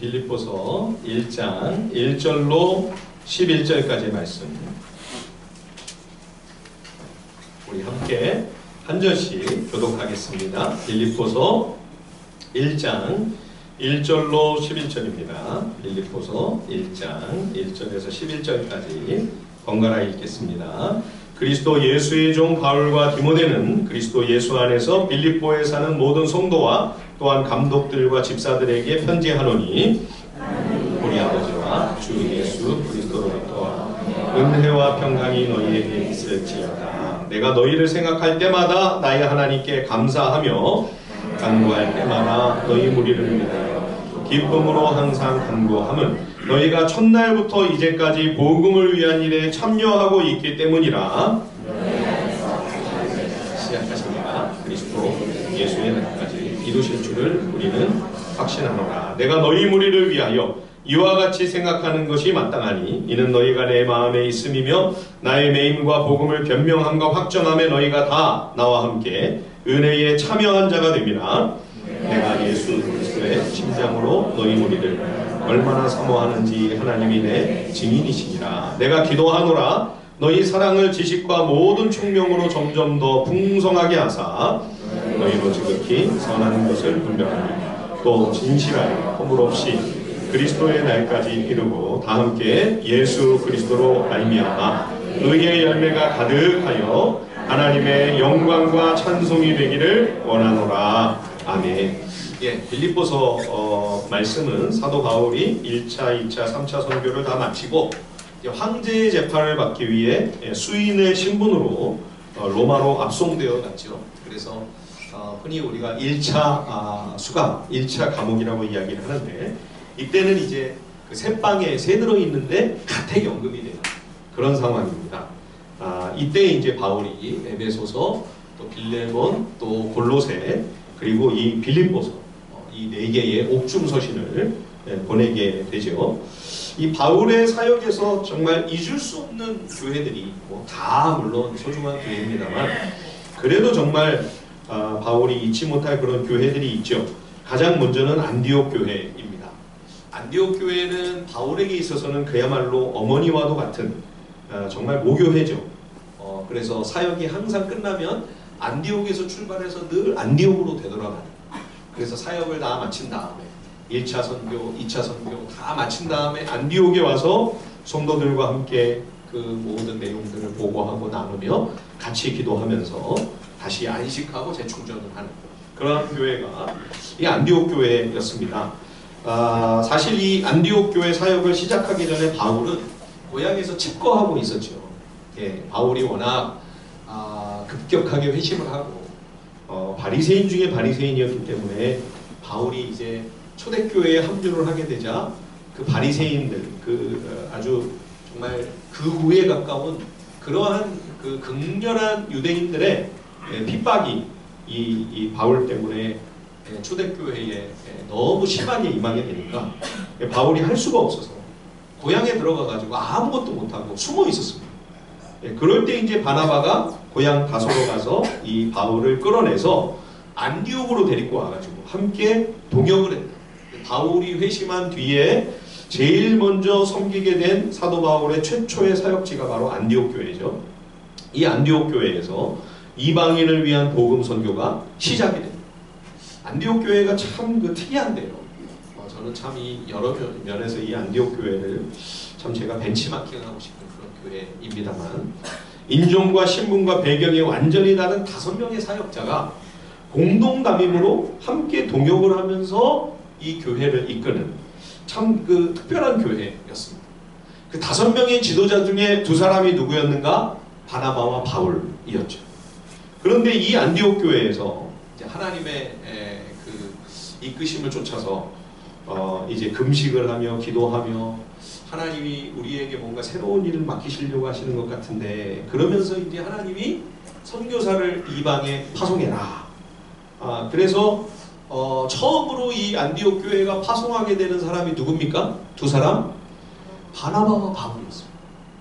빌립보서 1장 1절로 11절까지의 말씀 우리 함께 한 절씩 교독하겠습니다. 빌립보서 1장 1절로 11절입니다. 빌립보서 1장 1절에서 11절까지 번갈아 읽겠습니다. 그리스도 예수의 종 바울과 디모데는 그리스도 예수 안에서 빌립보에 사는 모든 성도와 또한 감독들과 집사들에게 편지하노니 우리 아버지와 주 예수 그리스도로부터 은혜와 평강이 너희에게 있을지어다. 내가 너희를 생각할 때마다 나의 하나님께 감사하며 간구할 때마다 너희 무리를 위하여 기쁨으로 항상 간구함은 너희가 첫날부터 이제까지 복음을 위한 일에 참여하고 있기 때문이라. 시작하십니다. 그리스도 예수의 날까지 이루실 줄을 우리는 확신하노라. 내가 너희 무리를 위하여 이와 같이 생각하는 것이 마땅하니 이는 너희가 내 마음에 있음이며 나의 매임과 복음을 변명함과 확정함에 너희가 다 나와 함께 은혜에 참여한 자가 됨이라. 내가 예수 그리스도의 심장으로 너희 무리를 얼마나 사모하는지 하나님이 내 증인이시니라. 내가 기도하노라. 너희 사랑을 지식과 모든 총명으로 점점 더 풍성하게 하사 너희로 지극히 선한 것을 분별하니 또 진실하여 허물 없이 그리스도의 날까지 이르고 다 함께 예수 그리스도로 말미암아 의의 열매가 가득하여 하나님의 영광과 찬송이 되기를 원하노라. 아멘. 빌립보서 말씀은 사도 바울이 1차, 2차, 3차 선교를 다 마치고 황제의 재판을 받기 위해 수인의 신분으로 로마로 압송되어 갔죠. 그래서 흔히 우리가 1차 수감, 1차 감옥이라고 이야기를 하는데 이때는 이제 그 새방에 새 들어있는데 가택이 언급이 되는 그런 상황입니다. 이때 이제 바울이 에베소서, 또 빌레몬, 또 골로새, 그리고 이 빌립보서 이 네 개의 옥중 서신을 보내게 되죠. 이 바울의 사역에서 정말 잊을 수 없는 교회들이 다 물론 소중한 교회입니다만 그래도 정말 바울이 잊지 못할 그런 교회들이 있죠. 가장 먼저는 안디옥 교회입니다. 안디옥 교회는 바울에게 있어서는 그야말로 어머니와도 같은 정말 모교회죠. 그래서 사역이 항상 끝나면 안디옥에서 출발해서 늘 안디옥으로 되돌아가는. 그래서 사역을 다 마친 다음에 1차 선교, 2차 선교 다 마친 다음에 안디옥에 와서 성도들과 함께 그 모든 내용들을 보고하고 나누며 같이 기도하면서 다시 안식하고 재충전을 하는 그런 교회가 이 안디옥 교회였습니다. 사실 이 안디옥 교회 사역을 시작하기 전에 바울은 고향에서 칩거하고 있었죠. 바울이 워낙 급격하게 회심을 하고 바리새인 중에 바리새인이었기 때문에 바울이 이제 초대교회에 합류를 하게 되자 그 바리새인들, 아주 정말 그 후에 가까운 그러한 그 극렬한 유대인들의 핍박이 이 바울 때문에 초대교회에 너무 심하게 임하게 되니까 바울이 할 수가 없어서 고향에 들어가가지고 아무것도 못하고 숨어 있었습니다. 그럴 때 이제 바나바가 고향 다소로 가서 이 바울을 끌어내서 안디옥으로 데리고 와가지고 함께 동역을 했다. 바울이 회심한 뒤에 제일 먼저 섬기게 된 사도 바울의 최초의 사역지가 바로 안디옥 교회죠. 이 안디옥 교회에서 이방인을 위한 복음 선교가 시작이 됩니다. 안디옥 교회가 참 특이한데요. 저는 참 이 여러 면에서 이 안디옥 교회를 참 제가 벤치마킹하고 싶은 그런 교회입니다만 인종과 신분과 배경이 완전히 다른 5명의 사역자가 공동 담임으로 함께 동역을 하면서 이 교회를 이끄는 참 특별한 교회였습니다. 그 5명의 지도자 중에 2사람이 누구였는가? 바나바와 바울이었죠. 그런데 이 안디옥 교회에서 이제 하나님의 이끄심을 쫓아서 이제 금식을 하며 기도하며 하나님이 우리에게 뭔가 새로운 일을 맡기시려고 하시는 것 같은데 그러면서 이제 하나님이 선교사를 이방에 파송해라. 그래서 처음으로 이 안디옥 교회가 파송하게 되는 사람이 누굽니까? 2사람? 바나바와 바울이었습니다.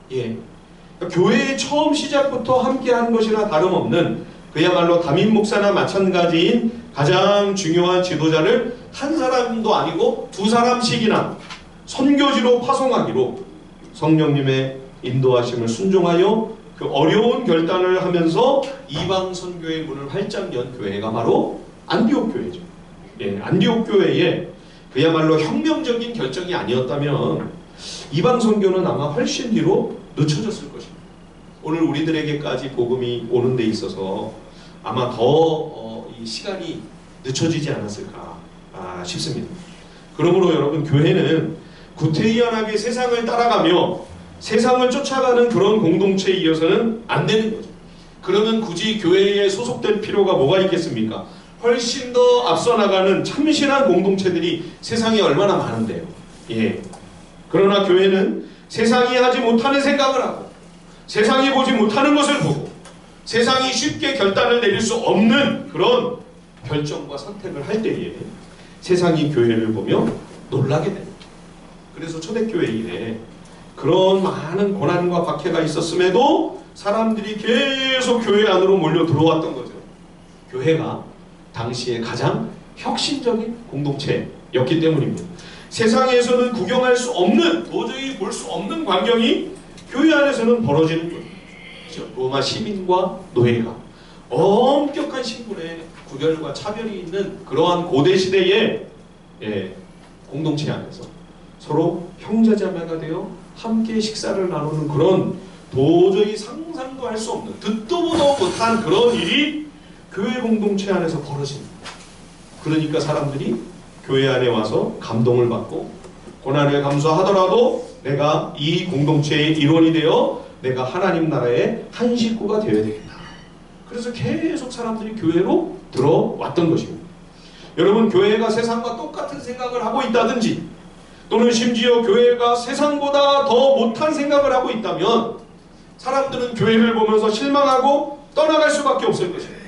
그러니까 교회의 처음 시작부터 함께한 것이나 다름없는 그야말로 담임 목사나 마찬가지인 가장 중요한 지도자를 한 사람도 아니고 두 사람씩이나 선교지로 파송하기로 성령님의 인도하심을 순종하여 그 어려운 결단을 하면서 이방 선교의 문을 활짝 연 교회가 바로 안디옥 교회죠. 예, 안디옥 교회에 그야말로 혁명적인 결정이 아니었다면 이방 선교는 아마 훨씬 뒤로 늦춰졌을 것입니다. 오늘 우리들에게까지 복음이 오는 데 있어서 아마 더 이 시간이 늦춰지지 않았을까 싶습니다. 그러므로 여러분, 교회는 구태의연하게 세상을 따라가며 세상을 쫓아가는 그런 공동체에 이어서는 안 되는 거죠. 그러면 굳이 교회에 소속될 필요가 뭐가 있겠습니까? 훨씬 더 앞서 나가는 참신한 공동체들이 세상에 얼마나 많은데요. 예. 그러나 교회는 세상이 하지 못하는 생각을 하고 세상이 보지 못하는 것을 보고 세상이 쉽게 결단을 내릴 수 없는 그런 결정과 선택을 할 때에 세상이 교회를 보며 놀라게 됩니다. 그래서 초대교회 이래 그런 많은 고난과 박해가 있었음에도 사람들이 계속 교회 안으로 몰려 들어왔던 거죠. 교회가 당시에 가장 혁신적인 공동체였기 때문입니다. 세상에서는 구경할 수 없는, 도저히 볼 수 없는 광경이 교회 안에서는 벌어지는 거예요. 로마 시민과 노예가 엄격한 신분의 구별과 차별이 있는 그러한 고대 시대의 공동체 안에서 서로 형제자매가 되어 함께 식사를 나누는 그런 도저히 상상도 할 수 없는, 듣도 보도 못한 그런 일이 교회 공동체 안에서 벌어집니다. 그러니까 사람들이 교회 안에 와서 감동을 받고 고난을 감수하더라도 내가 이 공동체의 일원이 되어 내가 하나님 나라의 한 식구가 되어야 되겠다. 그래서 계속 사람들이 교회로 들어왔던 것입니다. 여러분, 교회가 세상과 똑같은 생각을 하고 있다든지 또는 심지어 교회가 세상보다 더 못한 생각을 하고 있다면 사람들은 교회를 보면서 실망하고 떠나갈 수밖에 없을 것입니다.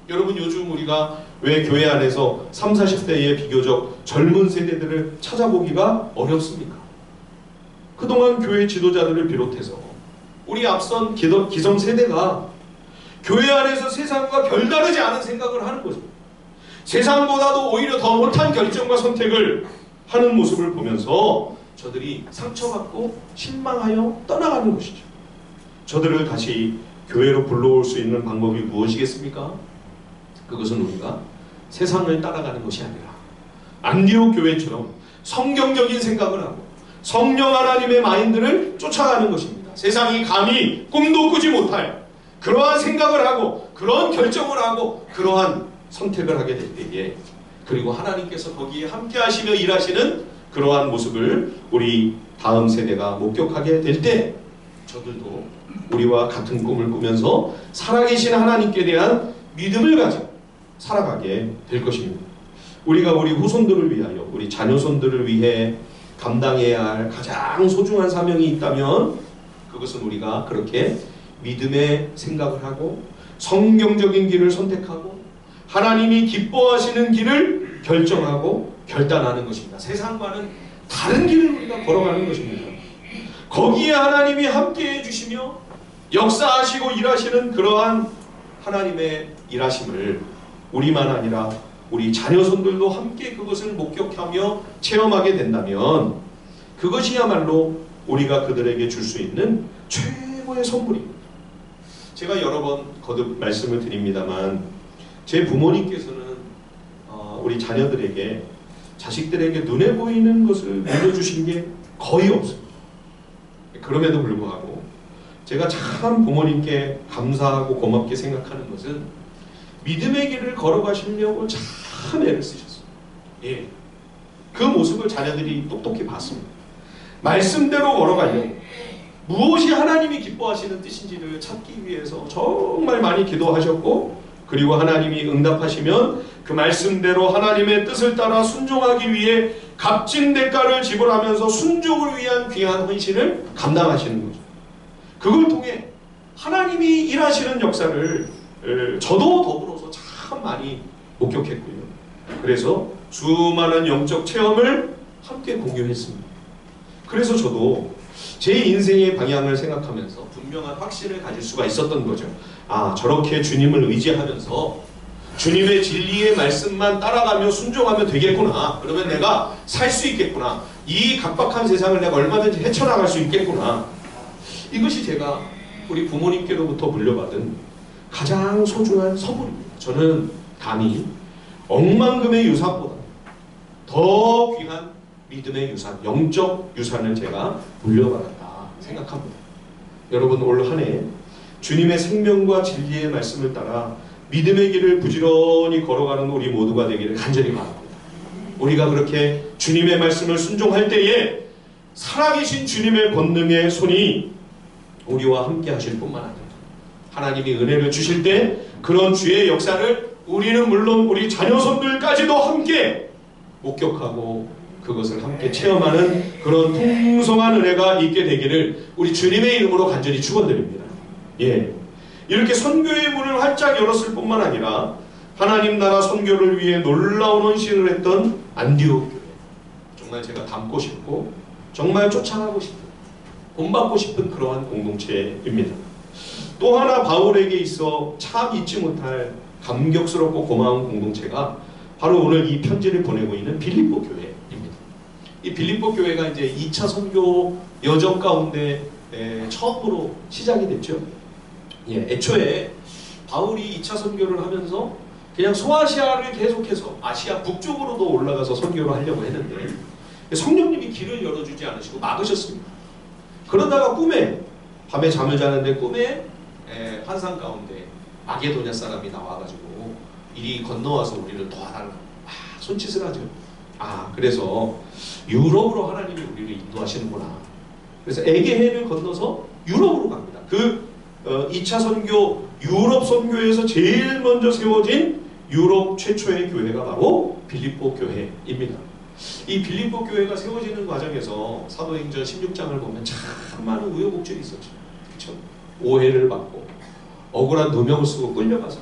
여러분, 요즘 우리가 왜 교회 안에서 30, 40대의 비교적 젊은 세대들을 찾아보기가 어렵습니까? 그동안 교회 지도자들을 비롯해서 우리 앞선 기성세대가 교회 안에서 세상과 별다르지 않은 생각을 하는 거죠. 세상보다도 오히려 더 못한 결정과 선택을 하는 모습을 보면서 저들이 상처받고 실망하여 떠나가는 것이죠. 저들을 다시 교회로 불러올 수 있는 방법이 무엇이겠습니까? 그것은 우리가 세상을 따라가는 것이 아니라 안디옥 교회처럼 성경적인 생각을 하고 성령 하나님의 마인드를 쫓아가는 것입니다. 세상이 감히 꿈도 꾸지 못할 그러한 생각을 하고 그런 결정을 하고 그러한 선택을 하게 될 때에, 그리고 하나님께서 거기에 함께 하시며 일하시는 그러한 모습을 우리 다음 세대가 목격하게 될 때 저들도 우리와 같은 꿈을 꾸면서 살아계신 하나님께 대한 믿음을 가지고 살아가게 될 것입니다. 우리가 우리 후손들을 위하여, 우리 자녀손들을 위해 감당해야 할 가장 소중한 사명이 있다면 그것은 우리가 그렇게 믿음의 생각을 하고 성경적인 길을 선택하고 하나님이 기뻐하시는 길을 결정하고 결단하는 것입니다. 세상과는 다른 길을 우리가 걸어가는 것입니다. 거기에 하나님이 함께 해주시며 역사하시고 일하시는 그러한 하나님의 일하심을 우리만 아니라 우리 자녀손들도 함께 그것을 목격하며 체험하게 된다면 그것이야말로 우리가 그들에게 줄 수 있는 최고의 선물입니다. 제가 여러 번 거듭 말씀을 드립니다만 제 부모님께서는 우리 자녀들에게, 자식들에게 눈에 보이는 것을 물려주신 게 거의 없습니다. 그럼에도 불구하고 제가 참 부모님께 감사하고 고맙게 생각하는 것은 믿음의 길을 걸어가시려고 참 애를 쓰셨어요. 예. 그 모습을 자녀들이 똑똑히 봤습니다. 말씀대로 걸어가려고 무엇이 하나님이 기뻐하시는 뜻인지를 찾기 위해서 정말 많이 기도하셨고, 그리고 하나님이 응답하시면 그 말씀대로 하나님의 뜻을 따라 순종하기 위해 값진 대가를 지불하면서 순종을 위한 귀한 헌신을 감당하시는 거죠. 그걸 통해 하나님이 일하시는 역사를 저도 더불어서 참 많이 목격했고요. 그래서 수많은 영적 체험을 함께 공유했습니다. 그래서 저도 제 인생의 방향을 생각하면서 분명한 확신을 가질 수가 있었던 거죠. 아, 저렇게 주님을 의지하면서 주님의 진리의 말씀만 따라가며 순종하면 되겠구나. 그러면 내가 살 수 있겠구나. 이 각박한 세상을 내가 얼마든지 헤쳐나갈 수 있겠구나. 이것이 제가 우리 부모님께로부터 물려받은 가장 소중한 선물입니다. 저는 감히 억만금의 유산보다 더 귀한 믿음의 유산, 영적 유산을 제가 물려받았다 생각합니다. 여러분, 올 한 해 주님의 생명과 진리의 말씀을 따라 믿음의 길을 부지런히 걸어가는 우리 모두가 되기를 간절히 바랍니다. 우리가 그렇게 주님의 말씀을 순종할 때에 살아계신 주님의 권능의 손이 우리와 함께 하실 뿐만 아니라 하나님이 은혜를 주실 때 그런 주의 역사를 우리는 물론 우리 자녀손들까지도 함께 목격하고 그것을 함께 체험하는 그런 풍성한 은혜가 있게 되기를 우리 주님의 이름으로 간절히 축원드립니다. 예. 이렇게 선교의 문을 활짝 열었을 뿐만 아니라 하나님 나라 선교를 위해 놀라운 헌신을 했던 안디옥 교회, 정말 제가 닮고 싶고 정말 쫓아가고 싶은, 본받고 싶은 그러한 공동체입니다. 또 하나 바울에게 있어 참 잊지 못할 감격스럽고 고마운 공동체가 바로 오늘 이 편지를 보내고 있는 빌립보 교회입니다. 이 빌립보 교회가 이제 2차 선교 여정 가운데 처음으로 시작이 됐죠. 예, 애초에 바울이 2차 선교를 하면서 그냥 소아시아를 계속해서 아시아 북쪽으로도 올라가서 선교를 하려고 했는데 성령님이 길을 열어주지 않으시고 막으셨습니다. 그러다가 꿈에, 밤에 잠을 자는데 꿈에 환상 가운데 마게도냐 사람이 나와가지고 이리 건너와서 우리를 도와달라. 손짓을 하죠. 그래서 유럽으로 하나님이 우리를 인도하시는구나. 그래서 에게해를 건너서 유럽으로 갑니다. 2차 선교, 유럽 선교에서 제일 먼저 세워진 유럽 최초의 교회가 바로 빌립보 교회입니다. 이 빌립보 교회가 세워지는 과정에서 사도행전 16장을 보면 참 많은 우여곡절이 있었죠. 그렇죠? 오해를 받고 억울한 누명을 쓰고 끌려가서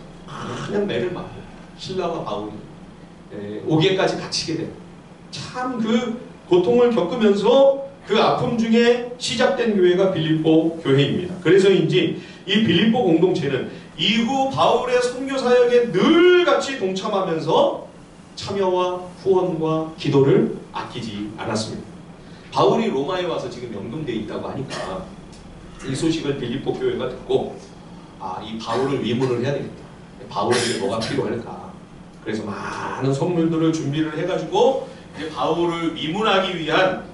그냥 매를 맞고 신라와 바울이 옥에까지 갇히게 되고 참 그 고통을 겪으면서 그 아픔 중에 시작된 교회가 빌립보 교회입니다. 그래서인지 이 빌립보 공동체는 이후 바울의 선교 사역에 늘 같이 동참하면서 참여와 후원과 기도를 아끼지 않았습니다. 바울이 로마에 와서 지금 연금되어 있다고 하니까 이 소식을 빌립보 교회가 듣고 이 바울을 위문을 해야 되겠다. 바울에게 뭐가 필요할까? 그래서 많은 선물들을 준비를 해가지고 이제 바울을 위문하기 위한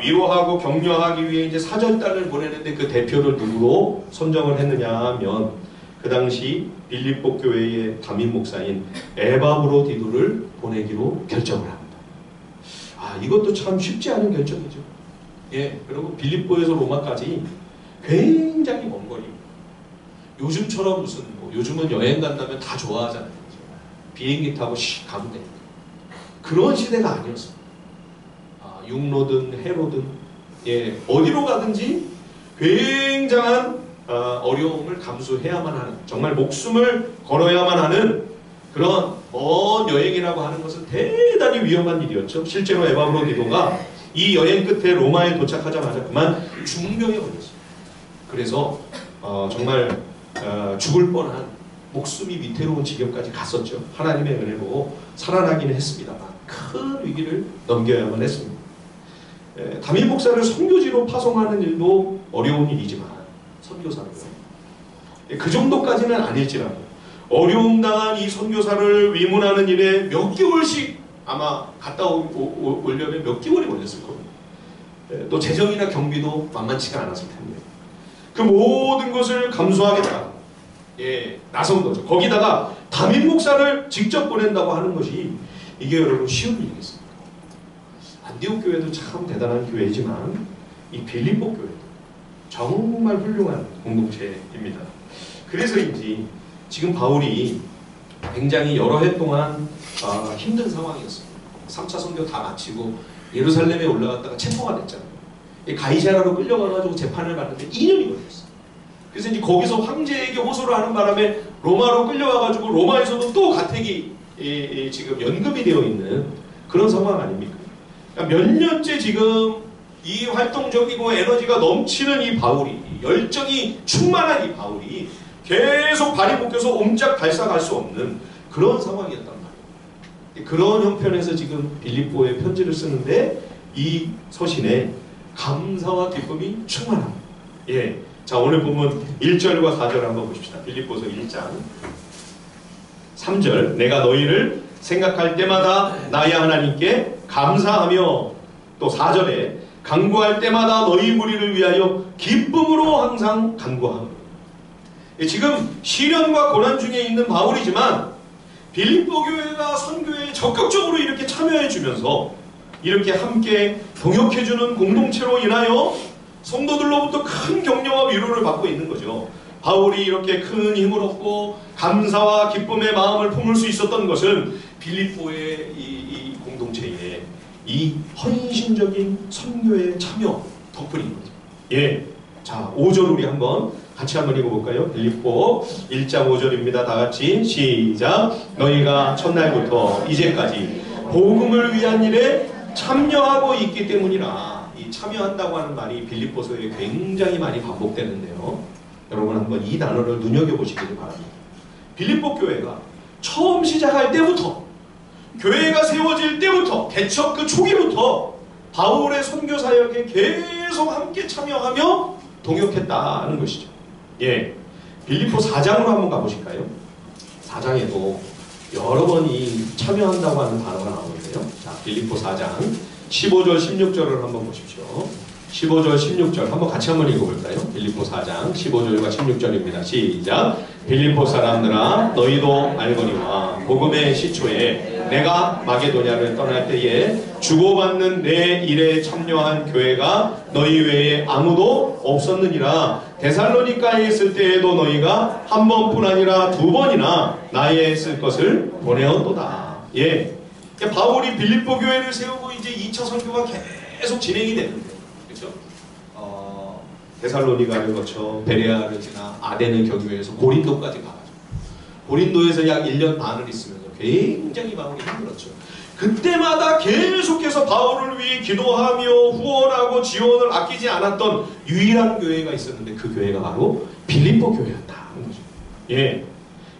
위로하고 격려하기 위해 이제 사절단을 보내는데 그 대표를 누구로 선정을 했느냐 하면 그 당시 빌립보 교회의 담임 목사인 에바브로디도를 보내기로 결정을 합니다. 이것도 참 쉽지 않은 결정이죠. 예, 그리고 빌립보에서 로마까지 굉장히 먼 거리입니다. 요즘처럼 무슨 요즘은 여행 간다면 다 좋아하잖아요. 비행기 타고 가면 되니까. 그런 시대가 아니었습니다. 육로든 해로든 어디로 가든지 굉장한 어려움을 감수해야만 하는, 정말 목숨을 걸어야만 하는 그런 먼 여행이라고 하는 것은 대단히 위험한 일이었죠. 실제로 에바브로디도가 이 여행 끝에 로마에 도착하자마자 그만 중병에 걸렸어요. 그래서 정말 죽을 뻔한 목숨이 위태로운 지경까지 갔었죠. 하나님의 은혜로 살아나기는 했습니다만 큰 위기를 넘겨야만 했습니다. 담임 목사를 선교지로 파송하는 일도 어려운 일이지만 선교사로요. 그 정도까지는 아닐지라도 어려움 당한 이 선교사를 위문하는 일에 몇 개월씩 아마 갔다 오려면 몇 개월이 걸렸을 겁니다. 또 재정이나 경비도 만만치가 않았을 텐데 그 모든 것을 감수하겠다. 나선 거죠. 거기다가 담임 목사를 직접 보낸다고 하는 것이 이게 여러분 쉬운 일이겠습니까? 안디옥 교회도 참 대단한 교회지만 이 빌립보 교회도 정말 훌륭한 공동체입니다. 그래서인지 지금 바울이 굉장히 여러 해 동안 힘든 상황이었습니다. 3차 선교 다 마치고 예루살렘에 올라갔다가 체포가 됐잖아요. 가이사라로 끌려가가지고 재판을 받는데 2년이 걸렸어요. 그래서 이제 거기서 황제에게 호소를 하는 바람에 로마로 끌려와가지고 로마에서도 또 가택이 지금 연금이 되어 있는 그런 상황 아닙니까? 그러니까 몇 년째 지금 이 활동적이고 에너지가 넘치는 이 바울이, 열정이 충만한 이 바울이 계속 발이 묶여서 옴짝달싹할 수 없는 그런 상황이었단 말이에요. 그런 형편에서 지금 빌립보에 편지를 쓰는데 이 서신에 감사와 기쁨이 충만합니다. 예. 자, 오늘 보면 1절과 4절을 한번 보십시다. 빌립보서 1장 3절, 내가 너희를 생각할 때마다 나의 하나님께 감사하며, 또 4절에 간구할 때마다 너희 무리를 위하여 기쁨으로 항상 간구하노라. 지금 시련과 고난 중에 있는 바울이지만 빌립보 교회가 선교에 적극적으로 이렇게 참여해 주면서 이렇게 함께 동역해주는 공동체로 인하여 성도들로부터 큰 격려와 위로를 받고 있는 거죠. 바울이 이렇게 큰 힘을 얻고 감사와 기쁨의 마음을 품을 수 있었던 것은 빌립보의 이 공동체의 이 헌신적인 선교의 참여 덕분인 거죠. 예. 자, 5절 우리 같이 한번 읽어볼까요? 빌립보 1장 5절입니다. 다 같이 시작. 너희가 첫날부터 이제까지 복음을 위한 일에 참여하고 있기 때문이라. 이 참여한다고 하는 말이 빌립보서에 굉장히 많이 반복되는데요. 여러분 한번 이 단어를 눈여겨보시길 바랍니다. 빌립보 교회가 처음 시작할 때부터, 교회가 세워질 때부터, 개척 그 초기부터 바울의 선교 사역에 계속 함께 참여하며 동역했다는 것이죠. 예, 빌립보 4장으로 한번 가보실까요? 4장에도 여러 번 이 참여한다고 하는 단어가 나오는데요. 자, 빌립보 4장 15절 16절을 한번 보십시오. 15절 16절 한번 같이 한번 읽어볼까요? 빌립보 4장 15절과 16절입니다. 시작. 빌립보 사람들아 너희도 알거니와 복음의 시초에 내가 마게도냐를 떠날 때에 주고받는 내 일에 참여한 교회가 너희 외에 아무도 없었느니라. 데살로니가에 있을 때에도 너희가 한 번뿐 아니라 두 번이나 나의 쓸 것을 보내었도다. 예, 바울이 빌립보 교회를 세우고 이제 2차 선교가 계속 진행이 되는데, 그렇죠? 데살로니가를 거쳐 베레아를 지나 아덴을 경유해서 고린도까지 가가지고 고린도에서 약 1년 반을 있으면서 굉장히 바울이 힘들었죠. 그때마다 계속해서 바울을 위해 기도하며 후원하고 지원을 아끼지 않았던 유일한 교회가 있었는데 그 교회가 바로 빌립보 교회였다는 거죠. 예,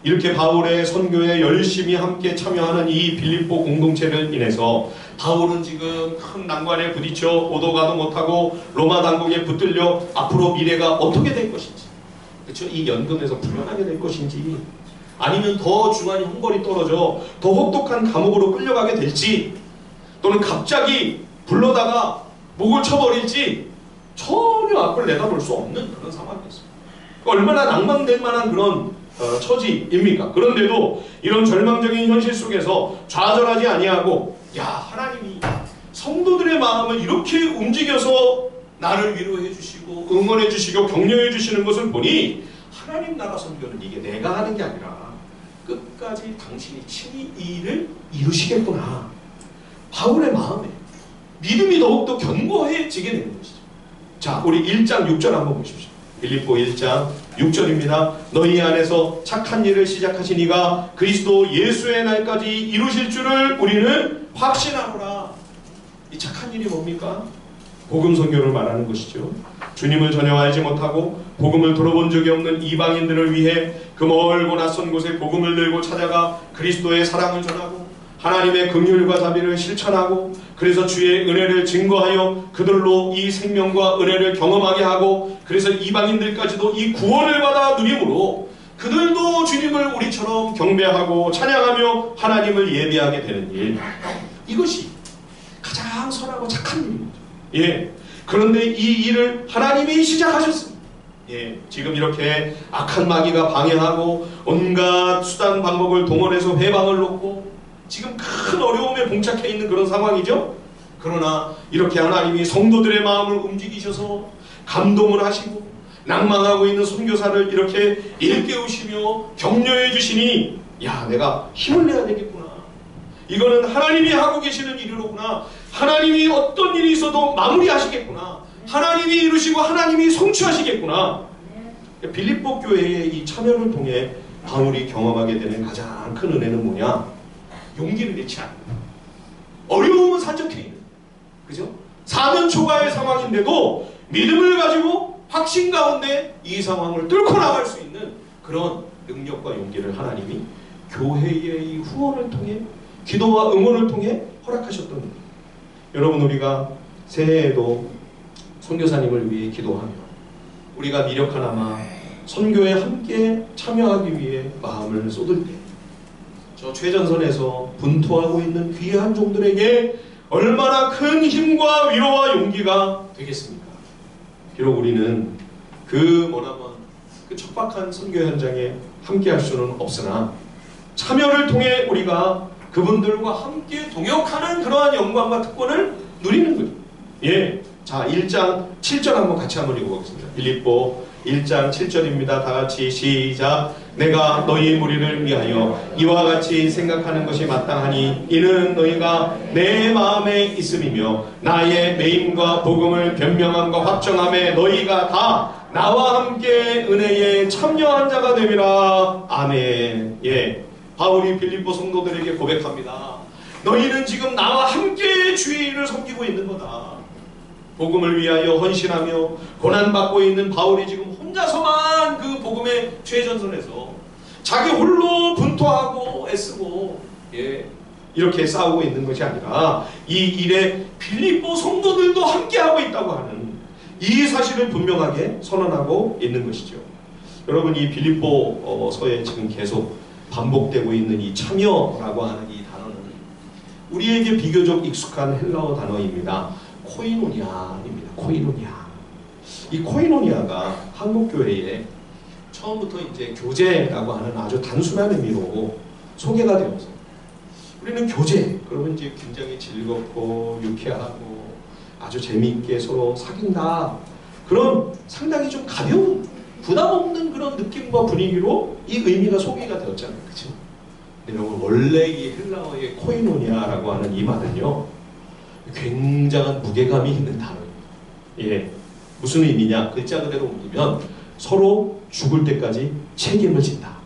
이렇게 바울의 선교에 열심히 함께 참여하는 이 빌립보 공동체를 인해서 바울은 지금 큰 난관에 부딪혀 오도 가도 못하고 로마 당국에 붙들려 앞으로 미래가 어떻게 될 것인지, 그렇죠? 이 연금에서 풀려나게 될 것인지, 아니면 더 중환이 형벌이 떨어져 더 혹독한 감옥으로 끌려가게 될지, 또는 갑자기 불러다가 목을 쳐버릴지 전혀 앞을 내다볼 수 없는 그런 상황이었습니다. 얼마나 낭망될 만한 그런 처지입니까? 그런데도 이런 절망적인 현실 속에서 좌절하지 아니하고, 야, 하나님이 성도들의 마음을 이렇게 움직여서 나를 위로해 주시고 응원해 주시고 격려해 주시는 것을 보니 하나님 나라 선교는 이게 내가 하는 게 아니라 끝까지 당신이 친히 이 일을 이루시겠구나. 바울의 마음에 믿음이 더욱더 견고해지게 되는 것이죠. 자, 우리 1장 6절 한번 보십시오. 빌립보 1장 6절입니다. 너희 안에서 착한 일을 시작하신 이가 그리스도 예수의 날까지 이루실 줄을 우리는 확신하노라. 이 착한 일이 뭡니까? 복음 선교를 말하는 것이죠. 주님을 전혀 알지 못하고 복음을 들어본 적이 없는 이방인들을 위해 그 멀고 낯선 곳에 복음을 들고 찾아가 그리스도의 사랑을 전하고 하나님의 긍휼과 자비를 실천하고, 그래서 주의 은혜를 증거하여 그들로 이 생명과 은혜를 경험하게 하고, 그래서 이방인들까지도 이 구원을 받아 누림으로 그들도 주님을 우리처럼 경배하고 찬양하며 하나님을 예배하게 되는 일, 이것이 가장 선하고 착한 일입니다. 예, 그런데 이 일을 하나님이 시작하셨습니다. 예, 지금 이렇게 악한 마귀가 방해하고 온갖 수단 방법을 동원해서 회방을 놓고 지금 큰 어려움에 봉착해 있는 그런 상황이죠. 그러나 이렇게 하나님이 성도들의 마음을 움직이셔서 감동을 하시고 낭망하고 있는 선교사를 이렇게 일깨우시며 격려해 주시니, 야, 내가 힘을 내야 되겠구나. 이거는 하나님이 하고 계시는 일이로구나. 하나님이 어떤 일이 있어도 마무리하시겠구나. 하나님이 이루시고 하나님이 성취하시겠구나. 빌립보 교회의 이 참여를 통해 바울이 경험하게 되는 가장 큰 은혜는 뭐냐? 용기를 잃지 않는, 어려움은 산적해 있는, 그죠? 사는 많은 초과의 상황인데도 믿음을 가지고 확신 가운데 이 상황을 뚫고 나갈 수 있는 그런 능력과 용기를 하나님이 교회의 이 후원을 통해, 기도와 응원을 통해 허락하셨던 겁니다. 여러분, 우리가 새해에도 선교사님을 위해 기도하며 우리가 미력하나마 선교에 함께 참여하기 위해 마음을 쏟을 때 저 최전선에서 분투하고 있는 귀한 종들에게 얼마나 큰 힘과 위로와 용기가 되겠습니까? 비록 우리는 그 척박한 선교 현장에 함께 할 수는 없으나 참여를 통해 우리가 그분들과 함께 동역하는 그러한 영광과 특권을 누리는 거죠. 예. 자, 1장 7절 한번 같이 한번 읽어보겠습니다. 빌립보 1장 7절입니다. 다 같이 시작. 내가 너희 무리를 위하여 이와 같이 생각하는 것이 마땅하니 이는 너희가 내 마음에 있음이며 나의 매임과 복음을 변명함과 확정함에 너희가 다 나와 함께 은혜에 참여한 자가 됨이라. 아멘. 예. 바울이 빌립보 성도들에게 고백합니다. 너희는 지금 나와 함께 주의 일을 섬기고 있는 거다. 복음을 위하여 헌신하며 고난받고 있는 바울이 지금 혼자서만 그 복음의 최전선에서 자기 홀로 분투하고 애쓰고 이렇게 싸우고 있는 것이 아니라 이 일에 빌립보 성도들도 함께하고 있다고 하는 이 사실을 분명하게 선언하고 있는 것이죠. 여러분, 이 빌립보서에 지금 계속 반복되고 있는 이 참여라고 하는 이 단어는 우리에게 비교적 익숙한 헬라어 단어입니다. 코이노니아입니다. 코이노니아. 이 코이노니아가 한국교회에 처음부터 이제 교제라고 하는 아주 단순한 의미로 소개가 되어서 우리는 교제, 그러면 이제 굉장히 즐겁고 유쾌하고 아주 재미있게 서로 사귄다. 그런 상당히 좀 가벼운, 부담 없는 그런 느낌과 분위기로 이 의미가 소개가 되었잖아요. 그렇죠? 근데 여러분, 원래 이 헬라어의 코이노니아라고 하는 이 말은요, 굉장한 무게감이 있는 단어입니다. 예. 무슨 의미냐? 글자 그대로 옮기면 서로 죽을 때까지 책임을 진다.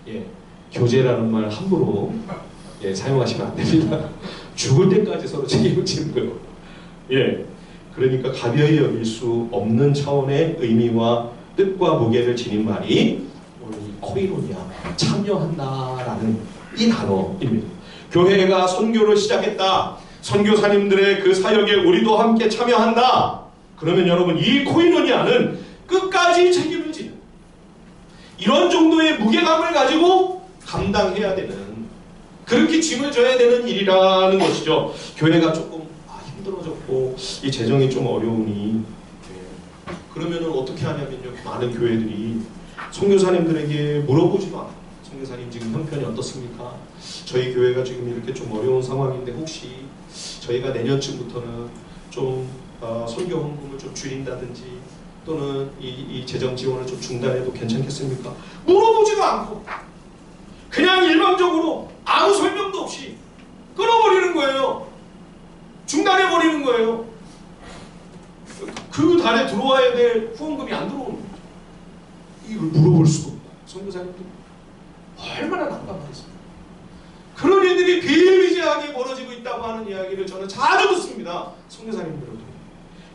예. 교제라는 말 함부로 사용하시면 안 됩니다. 죽을 때까지 서로 책임을 지는 거예요. 예. 그러니까 가벼이 여길 수 없는 차원의 의미와 뜻과 무게를 지닌 말이 오늘 이 코이노니아, 참여한다라는 이 단어입니다. 교회가 선교를 시작했다. 선교사님들의 그 사역에 우리도 함께 참여한다. 그러면 여러분, 이 코이노니아는 끝까지 책임을 지는 이런 정도의 무게감을 가지고 감당해야 되는, 그렇게 짐을 져야 되는 일이라는 것이죠. 교회가 조금 힘들어졌고 이 재정이 좀 어려우니 그러면은 어떻게 하냐면요, 많은 교회들이 선교사님들에게 물어보지도 않아요. 선교사님 지금 형편이 어떻습니까? 저희 교회가 지금 이렇게 좀 어려운 상황인데 혹시 저희가 내년쯤부터는 좀 선교 헌금을 좀 줄인다든지 또는 이 재정 지원을 좀 중단해도 괜찮겠습니까? 물어보지도 않고 그냥 일방적으로 아무 설명도 없이 끊어버리는 거예요. 중단해버리는 거예요. 그 달에 들어와야 될 후원금이 안 들어오는 거죠. 이걸 물어볼 수가 없다. 선교사님들 얼마나 난감하겠습니까? 그런 일들이 비일비재하게 벌어지고 있다고 하는 이야기를 저는 자주 듣습니다. 선교사님들로도.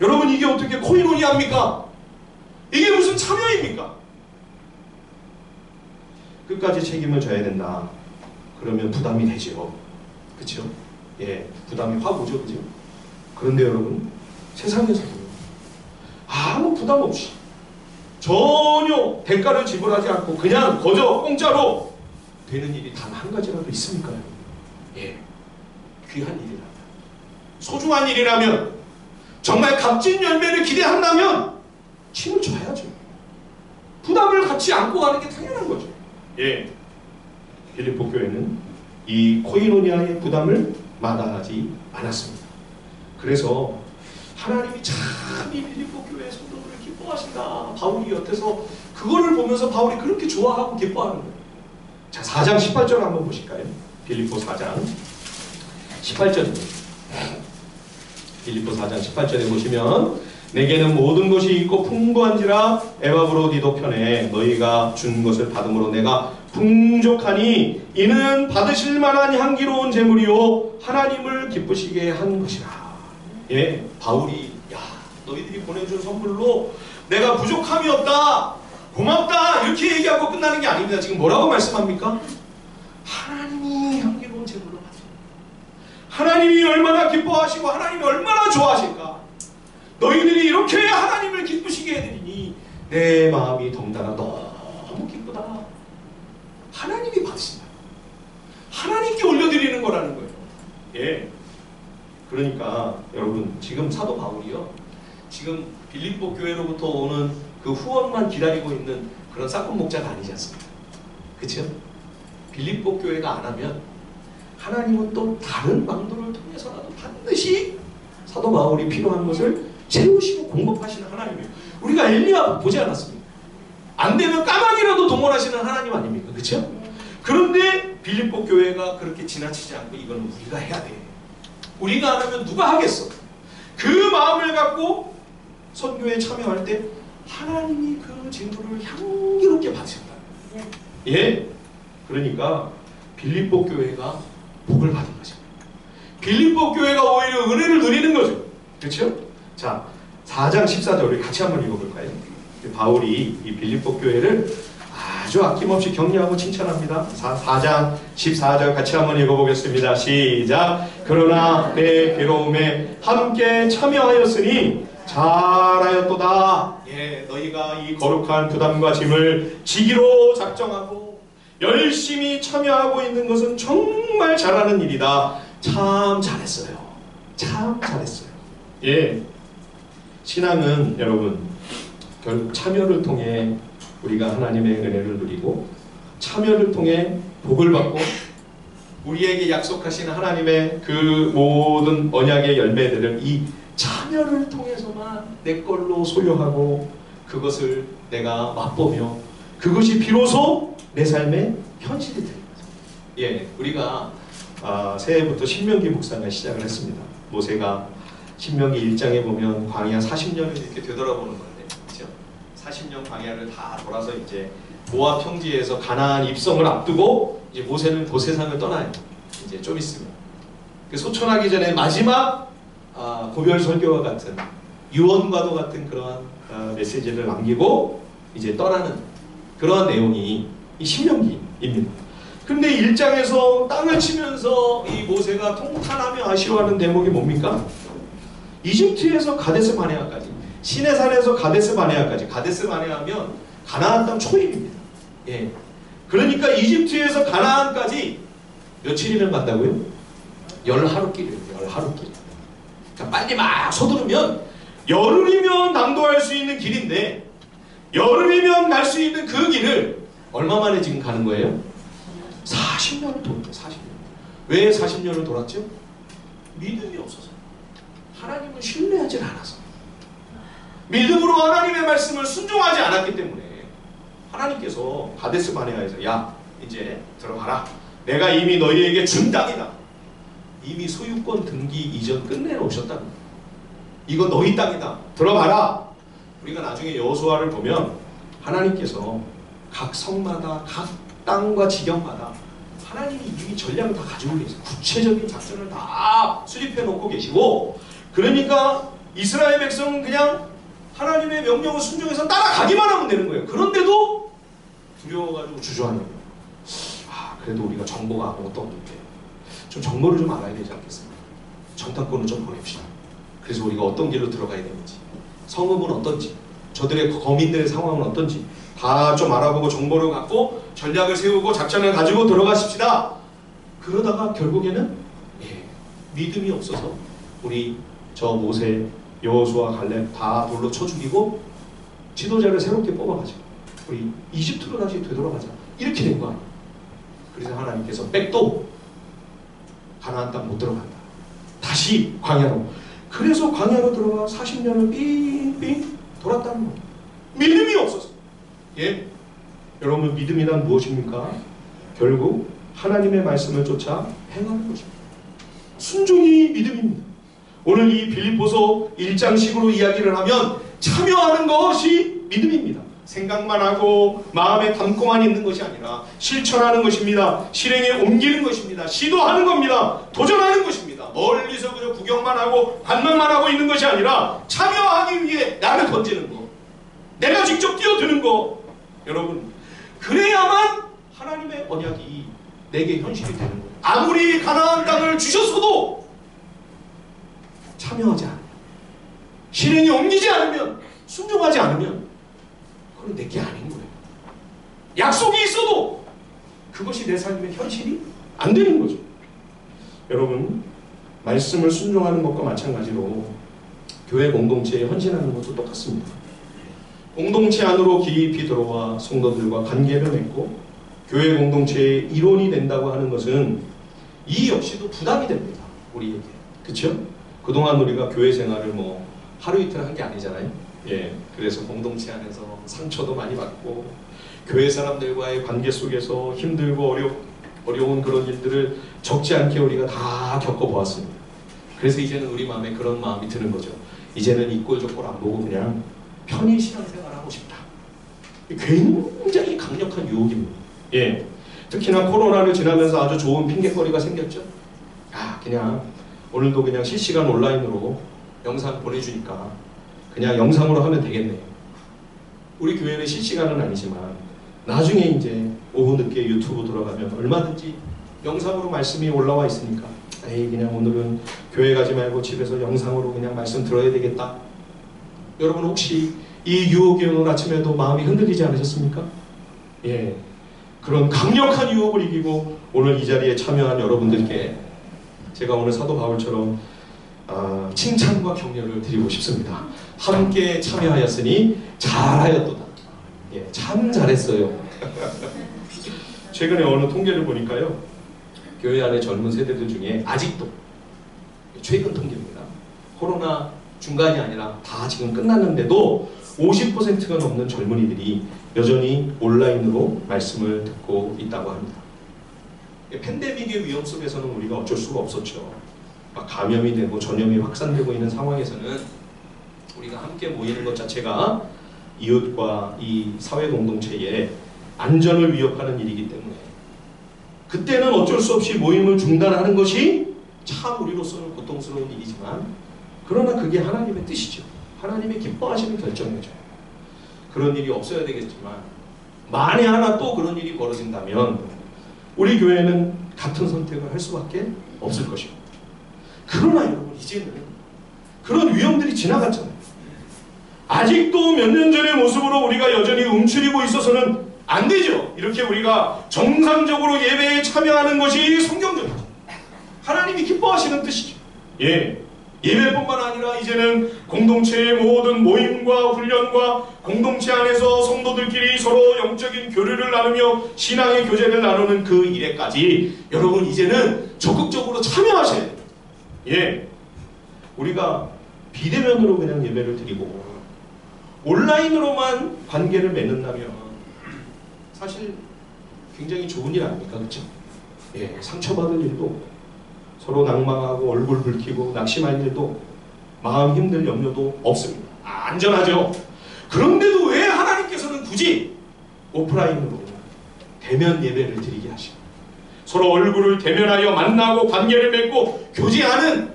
여러분, 이게 어떻게 코이노니아입니까? 이게 무슨 참여입니까? 끝까지 책임을 져야 된다. 그러면 부담이 되죠. 그렇죠? 예, 부담이 확 오죠. 그죠? 그런데 여러분, 세상에서도 아무 부담 없이 전혀 대가를 지불하지 않고 그냥 거저 공짜로 되는 일이 단 한 가지라도 있습니까? 예, 귀한 일이라면, 소중한 일이라면, 정말 값진 열매를 기대한다면 힘을 줘야죠. 부담을 갖지 않고 가는 게 당연한 거죠. 예, 빌립보 교회는 이 코이노니아의 부담을 마다하지 않았습니다. 그래서 하나님이 참 이 빌립보 교회 성도들을 기뻐하신다. 바울이 곁에서 그거를 보면서 바울이 그렇게 좋아하고 기뻐하는 거예요. 자, 4장 18절 한번 보실까요? 빌립보 4장 18절입니다. 빌립보 4장 18절에 보시면 내게는 모든 것이 있고 풍부한지라 에바브로디도 편에 너희가 준 것을 받음으로 내가 풍족하니 이는 받으실 만한 향기로운 제물이요 하나님을 기쁘시게 한 것이라. 예, 바울이 야, 너희들이 보내준 선물로 내가 부족함이 없다, 고맙다 이렇게 얘기하고 끝나는 게 아닙니다. 지금 뭐라고 말씀합니까? 하나님이 향기로운 제물로 받으라. 하나님이 얼마나 기뻐하시고 하나님이 얼마나 좋아하실까. 너희들이 이렇게 하나님을 기쁘시게 해드리니 내 마음이 덩달아 너무 기쁘다. 하나님이 받으신다. 하나님께 올려드리는 거라는 거예요. 예. 그러니까 여러분 지금 사도 바울이요, 지금 빌립보 교회로부터 오는 그 후원만 기다리고 있는 그런 사건 목자가 아니지 않습니까? 그렇죠? 빌립보 교회가 안 하면 하나님은 또 다른 방도를 통해서라도 반드시 사도 바울이 필요한 것을 채우시고 공급하시는 하나님이에요. 우리가 엘리야 보지 않았습니까? 안 되면 까마귀라도 동원하시는 하나님 아닙니까? 그렇죠? 그런데 빌립보 교회가 그렇게 지나치지 않고 이거는 우리가 해야 돼. 우리가 안 하면 누가 하겠어? 그 마음을 갖고 선교에 참여할 때 하나님이 그 제물을 향기롭게 받으신다. 예. 그러니까 빌립보 교회가 복을 받은 거죠. 빌립보 교회가 오히려 은혜를 누리는 거죠. 그렇죠? 자, 4장 14절 우리 같이 한번 읽어볼까요? 바울이 이 빌립보 교회를 아주 아낌없이 격려하고 칭찬합니다. 4장 14절 같이 한번 읽어보겠습니다. 시작. 그러나 내 괴로움에 함께 참여하였으니 잘하였도다. 예, 너희가 이 거룩한 부담과 짐을 지기로 작정하고 열심히 참여하고 있는 것은 정말 잘하는 일이다. 참 잘했어요. 참 잘했어요. 예, 신앙은 여러분 결국 참여를 통해 우리가 하나님의 은혜를 누리고 참여를 통해 복을 받고 우리에게 약속하신 하나님의 그 모든 언약의 열매들을 이 참여를 통해서만 내 걸로 소유하고 그것을 내가 맛보며 그것이 비로소 내 삶의 현실이 되는 거죠. 예, 우리가 새해부터 신명기 묵상을 시작을 했습니다. 모세가 신명기 1장에 보면 광야 40년을 이렇게 되돌아보는 건데, 그렇죠? 40년 광야를 다 돌아서 이제 모압 평지에서 가나안 입성을 앞두고 이제 모세는 그 세상을 떠나요. 이제 좀 있으면 그 소천하기 전에 마지막 고별 설교와 같은 유언과도 같은 그러한 메시지를 남기고 이제 떠나는 그러한 내용이 이 신명기입니다. 근데 1장에서 땅을 치면서 이 모세가 통탄하며 아쉬워하는 대목이 뭡니까? 이집트에서 가데스 바네아까지, 시내산에서 가데스 바네아까지. 가데스 바네아면 가나안 땅 초입입니다. 예. 그러니까 이집트에서 가나안까지 며칠이면 간다고요? 10하루길이에요. 10하루길. 그러니까 빨리 막 서두르면 열흘이면 남도할 수 있는 길인데 열흘이면 갈 수 있는 그 길을 얼마 만에 지금 가는 거예요? 40년을 돌았죠. 40년. 왜 40년을 돌았죠? 믿음이 없어서. 하나님을 신뢰하지 않아서. 믿음으로 하나님의 말씀을 순종하지 않았기 때문에 하나님께서 가데스 바네아에서 야, 이제 들어가라. 내가 이미 너희에게 준 땅이다. 이미 소유권 등기 이전 끝내놓으셨다는 거예요. 이거 너희 땅이다. 들어가라. 우리가 나중에 여호수아를 보면 하나님께서 각 성마다 각 땅과 지경마다 하나님이 이미 전략을 다 가지고 계세요. 구체적인 작전을 다 수립해 놓고 계시고, 그러니까 이스라엘 백성은 그냥 하나님의 명령을 순종해서 따라가기만 하면 되는 거예요. 그런데도 두려워가지고 주저하는 거예요. 그래도 우리가 정보가 아무것도 없는데 좀 정보를 좀 알아야 되지 않겠습니까? 정탐꾼을 좀 보냅시다. 그래서 우리가 어떤 길로 들어가야 되는지, 성읍은 어떤지, 저들의 거민들의 상황은 어떤지 다 좀 알아보고 정보를 갖고 전략을 세우고 작전을 가지고 들어가십시다. 그러다가 결국에는 믿음이 없어서 우리 저 모세, 여호수아, 갈렙 다 돌로 쳐 죽이고 지도자를 새롭게 뽑아가지고 우리 이집트로 다시 되돌아가자. 이렇게 된 거 아니에요. 그래서 하나님께서 백도 가나안 땅 못 들어간다. 다시 광야로. 그래서 광야로 들어가 40년을 빙빙 돌았다는 거예요. 믿음이 없어서. 예? 여러분, 믿음이란 무엇입니까? 결국 하나님의 말씀을 쫓아 행하는 것입니다. 순종이 믿음입니다. 오늘 이 빌립보서 1장식으로 이야기를 하면 참여하는 것이 믿음입니다. 생각만 하고 마음에 담고만 있는 것이 아니라 실천하는 것입니다. 실행에 옮기는 것입니다. 시도하는 겁니다. 도전하는 것입니다. 멀리서 그냥 구경만 하고 관망만 하고 있는 것이 아니라 참여하기 위해 나를 던지는 거, 내가 직접 뛰어드는 거, 여러분, 그래야만 하나님의 언약이 내게 현실이 되는 거예요. 아무리 가나안 땅을 주셨어도 참여하지 않으면, 실행에 옮기지 않으면, 순종하지 않으면 그건 내게 아닌 거예요. 약속이 있어도 그것이 내 삶의 현실이 안 되는 거죠. 여러분, 말씀을 순종하는 것과 마찬가지로 교회 공동체에 헌신하는 것도 똑같습니다. 공동체 안으로 깊이 들어와 성도들과 관계를 맺고 교회 공동체의 일원이 된다고 하는 것은 이 역시도 부담이 됩니다. 우리에게. 그렇죠? 그동안 우리가 교회 생활을 뭐 하루 이틀 한 게 아니잖아요. 예. 그래서 공동체 안에서 상처도 많이 받고 교회 사람들과의 관계 속에서 힘들고 어려운 그런 일들을 적지 않게 우리가 다 겪어보았습니다. 그래서 이제는 우리 마음에 그런 마음이 드는 거죠. 이제는 이 꼴 저 꼴 안 보고 그냥 편히 신앙생활을 하고 싶다. 굉장히 강력한 유혹입니다. 예. 특히나 코로나를 지나면서 아주 좋은 핑계거리가 생겼죠. 그냥 오늘도 그냥 실시간 온라인으로 영상 보내주니까 그냥 영상으로 하면 되겠네요. 우리 교회는 실시간은 아니지만 나중에 이제 오후 늦게 유튜브 들어가면 얼마든지 영상으로 말씀이 올라와 있으니까 그냥 오늘은 교회 가지 말고 집에서 영상으로 그냥 말씀 들어야 되겠다. 여러분 혹시 이 유혹에 오늘 아침에도 마음이 흔들리지 않으셨습니까? 예, 그런 강력한 유혹을 이기고 오늘 이 자리에 참여한 여러분들께 제가 오늘 사도 바울처럼 칭찬과 격려를 드리고 싶습니다. 함께 참여하였으니 잘하였도다. 예, 참 잘했어요. 최근에 어느 통계를 보니까요, 교회 안의 젊은 세대들 중에 아직도, 최근 통계입니다, 코로나 중간이 아니라 다 지금 끝났는데도 50%가 넘는 젊은이들이 여전히 온라인으로 말씀을 듣고 있다고 합니다. 팬데믹의 위험 속에서는 우리가 어쩔 수가 없었죠. 감염이 되고 전염이 확산되고 있는 상황에서는 우리가 함께 모이는 것 자체가 이웃과 이 사회 공동체의 안전을 위협하는 일이기 때문에 그때는 어쩔 수 없이 모임을 중단하는 것이 참 우리로서는 고통스러운 일이지만, 그러나 그게 하나님의 뜻이죠. 하나님의 기뻐하시는 결정이죠. 그런 일이 없어야 되겠지만 만에 하나 또 그런 일이 벌어진다면 우리 교회는 같은 선택을 할 수밖에 없을 것입니다. 그러나 여러분, 이제는 그런 위험들이 지나갔잖아요. 아직도 몇 년 전의 모습으로 우리가 여전히 움츠리고 있어서는 안 되죠. 이렇게 우리가 정상적으로 예배에 참여하는 것이 성경적이죠. 하나님이 기뻐하시는 뜻이죠. 예. 예배뿐만 아니라 이제는 공동체의 모든 모임과 훈련과 공동체 안에서 성도들끼리 서로 영적인 교류를 나누며 신앙의 교제를 나누는 그 일에까지 여러분 이제는 적극적으로 참여하셔야 돼요. 예. 우리가 비대면으로 그냥 예배를 드리고 온라인으로만 관계를 맺는다면 사실 굉장히 좋은 일 아닙니까? 그렇죠? 예, 상처받을 일도, 서로 낭망하고 얼굴 붉히고 낙심할 일도, 마음 힘들 염려도 없습니다. 안전하죠. 그런데도 왜 하나님께서는 굳이 오프라인으로 대면 예배를 드리게 하시고 서로 얼굴을 대면하여 만나고 관계를 맺고 교제하는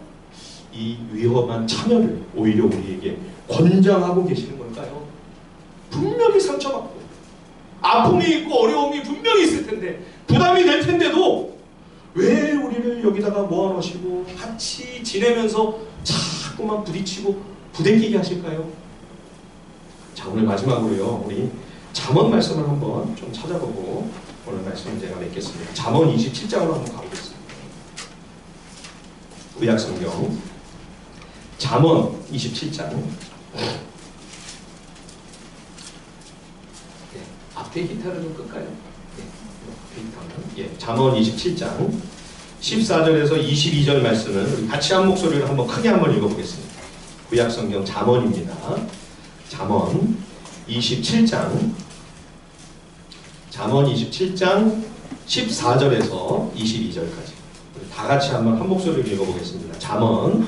이 위험한 참여를 오히려 우리에게 권장하고 계시는 걸까요? 분명히 상처받고 아픔이 있고 어려움이 분명히 있을 텐데, 부담이 될 텐데도 왜 우리를 여기다가 모아놓으시고 같이 지내면서 자꾸만 부딪히고 부대끼게 하실까요? 자, 오늘 마지막으로요, 우리 잠언 말씀을 한번 좀 찾아보고 오늘 말씀을 제가 맺겠습니다. 잠언 27장으로 한번 가보겠습니다. 구약성경 잠언 27장. 앞에 기타를 좀 끌까요? 잠언 27장 14절에서 22절 말씀을 우리 같이 한 목소리로 한번 크게 한번 읽어보겠습니다. 구약성경 잠언입니다. 잠언 27장 14절에서 22절까지 다 같이 한번 한 목소리로 읽어보겠습니다. 잠언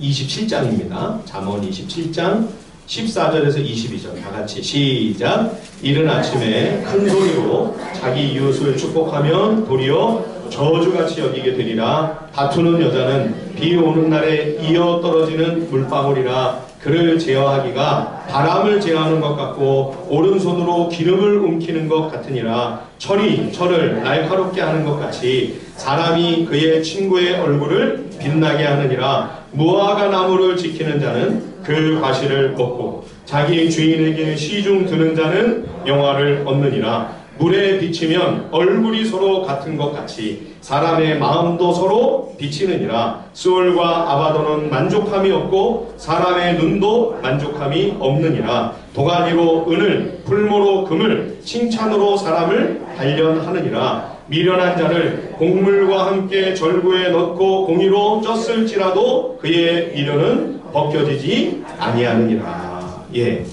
27장입니다. 잠언 27장 14절에서 22절 다 같이 시작. 이른 아침에 큰 소리로 자기 이웃을 축복하면 도리어 저주같이 여기게 되리라. 다투는 여자는 비 오는 날에 이어 떨어지는 물방울이라. 그를 제어하기가 바람을 제어하는 것 같고 오른손으로 기름을 움키는 것 같으니라. 철이 철을 날카롭게 하는 것 같이 사람이 그의 친구의 얼굴을 빛나게 하느니라. 무화과 나무를 지키는 자는 그 과실을 먹고 자기 주인에게 시중 드는 자는 영화를 얻느니라. 물에 비치면 얼굴이 서로 같은 것 같이 사람의 마음도 서로 비치느니라. 스올과 아바도는 만족함이 없고 사람의 눈도 만족함이 없느니라. 도가니로 은을 풀모로 금을 칭찬으로 사람을 단련하느니라. 미련한 자를 곡물과 함께 절구에 넣고 공의로 쪘을지라도 그의 미련은 벗겨지지 아니하느니라. 예,